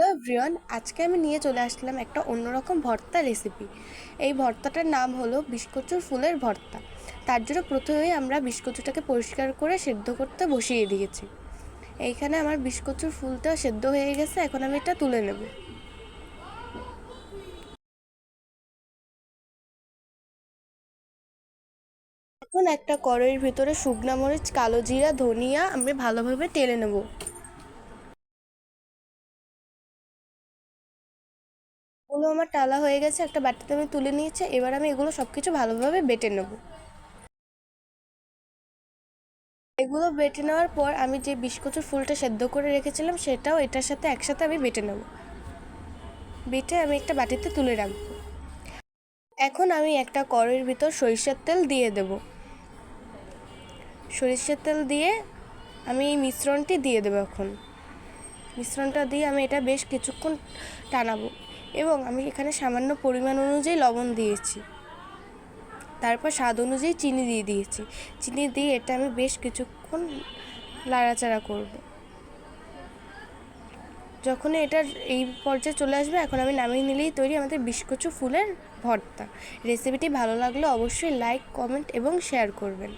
Hello everyone, আজকে আমি নিয়ে চলে আসলাম একটা অন্যরকম ভর্তা রেসিপি। এই ভর্তাটার নাম হলো বিস্কুচুর ফুলের ভর্তা। তার জন্য প্রথমেই আমরা বিস্কুচুটাকে পরিষ্কার করে সেদ্ধ করতে বসিয়ে দিয়েছি। এইখানে আমার বিস্কুচুর ফুলটা সেদ্ধ হয়ে গেছে, এখন আমি এটা তুলে নেব। এখন একটা কড়াইয়ের ভিতরে শুকনা মরিচ, কালো জিরা, ধনিয়া আমি ভালোভাবে টেলে নেব। এগুলো আমার টালা হয়ে গেছে, একটা বাটিতে আমি তুলে নিয়েছি। এবার আমি এগুলো সব কিছু ভালোভাবে বেটে নেব। এগুলো বেটে নেওয়ার পর আমি যে বিস্কুটের ফুলটা সেদ্ধ করে রেখেছিলাম সেটাও এটার সাথে একসাথে আমি বেটে নেব। বেটে আমি একটা বাটিতে তুলে রাখবো। এখন আমি একটা কড়াইয়ের ভিতর সরিষার তেল দিয়ে দেব। সরিষার তেল দিয়ে আমি এই মিশ্রণটি দিয়ে দেবো। এখন মিশ্রণটা দিয়ে আমি এটা বেশ কিছুক্ষণ টানাবো এবং আমি এখানে সামান্য পরিমাণ অনুযায়ী লবণ দিয়েছি। তারপর স্বাদ অনুযায়ী চিনি দিয়ে দিয়েছি। চিনি দিয়ে এটা আমি বেশ কিছুক্ষণ নাড়াচাড়া করব। যখন এটার এই পর্যায়ে চলে আসবে, এখন আমি নামিয়ে নিলেই তৈরি আমাদের বিস্কুচু ফুলের ভর্তা। রেসিপিটি ভালো লাগলে অবশ্যই লাইক, কমেন্ট এবং শেয়ার করবেন।